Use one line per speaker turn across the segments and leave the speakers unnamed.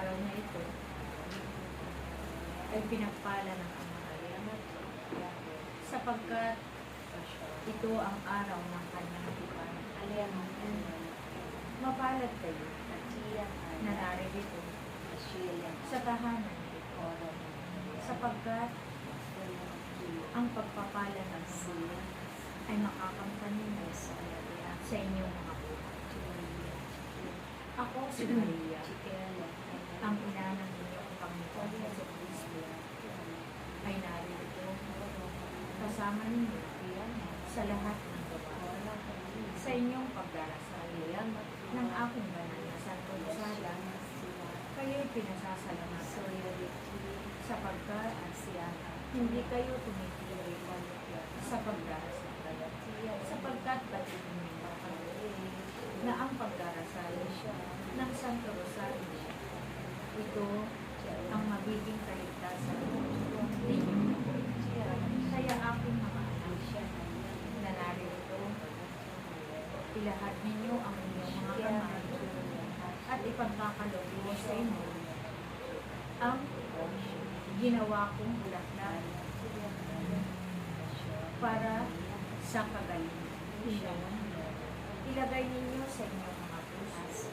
araw na ito ay pinagpala ng Ama sapagkat ito ang araw ng kanyang tipan. Mapalad kayo na narito sa tahanan sapagkat ang pagpapala ng Ama ay makakamtanin sa inyong mga buhay. Ako si Maria, ang ina ng inyong Panginoon Jesucristo, ay narito kasama ninyo sa lahat ng gawa sa inyong pagdarasal ng aking banal na Santo Rosario. Kayo'y pinasasalamatan sapagkat hindi kayo tumitigil sa pagdarasal sapagkat batid ninyo na ang pagdarasal ng Santo Rosario ito ang magiging kaligtasan ninyo. Kaya aking mga anak na narito, ilahad ninyo ang inyong mga kamay at ipagkakaloob ko sa inyo ang ginawa kong bulaklak para sa kagalingan. Ilagay ninyo sa inyong mga puso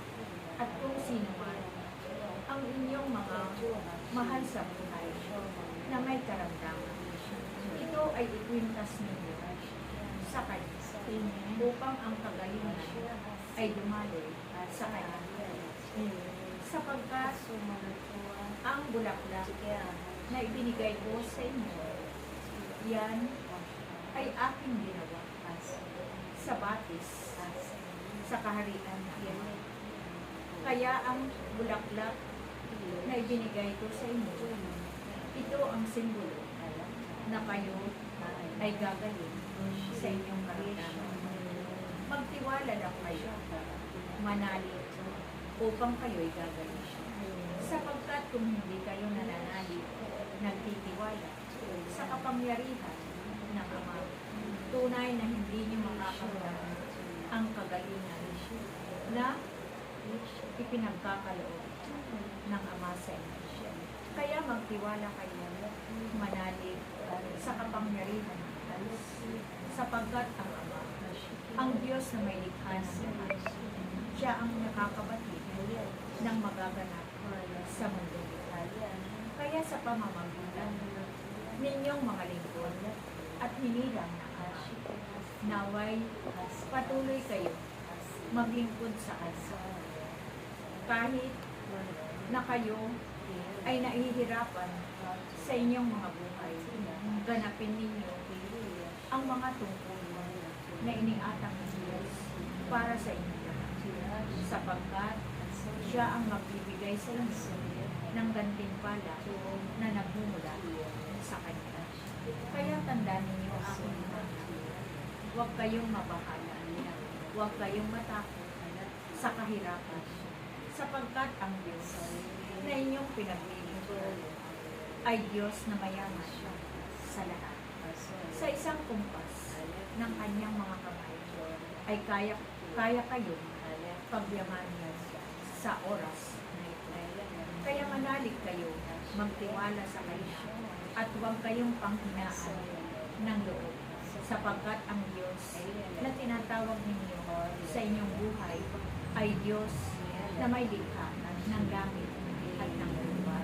at kung sino man ang inyong mga mahal sa buhay na may karamdaman. Ito ay ikwintas ninyo sa kanya upang ang kagalingan ay dumaloy sa kanya. Sapagkat ang bulaklak na ibinigay ko sa inyo, yan ay aking ginawa sa batis sa kaharian niya. Kaya ang bulaklak na ibinigay ko sa inyo, ito ang simbolo na kayo ay gagaling sa inyong karamdaman. Magtiwala lang kayo, manalig upang kayo'y gagaling. Sapagkat kung hindi kayo nananalig, nagtitiwala sa kapangyarihan ng Ama, tunay na hindi niyo makakamdaman ang kagalingan na ipinagkakaloob ng Ama sa inyo. Kaya magtiwala kayo, manalig sa kapangyarihan ng Diyos, sapagkat ang Ama, ang Diyos na may likha ng lahat, siya ang nakakabatid ng magaganap sa mundo. Kaya sa pamamagitan ninyong mga lingkod at hinilang na Ama, naway patuloy kayo maglingkod sa Kanya. Kahit na kayo ay nahihirapan sa inyong mga buhay, ganapin ninyo ang mga tungkulin na iniatang ng Diyos para sa inyo lahat, sapagkat siya ang magbibigay sa inyo ng gantimpala na nagmumula sa Kanya. Kaya tandaan ninyo aking mga, huwag kayong mabahala, huwag kayong matakot sa kahirapan, sapagkat ang Diyos na inyong pinaglilingkuran ay Diyos na mayaman sa lahat. Sa isang kumpas ng kanyang mga kamay ay kaya kayong pagyamanan sa oras na ito. Kaya manalig kayo, magtiwala sa Kanya, at huwag kayong panghinaan ng loob, sapagkat ang Diyos na tinatawag ninyo sa inyong buhay ay Diyos na may likha ng langit at ng lupa.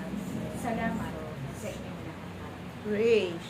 Salamat sa inyong lahat.
Praise.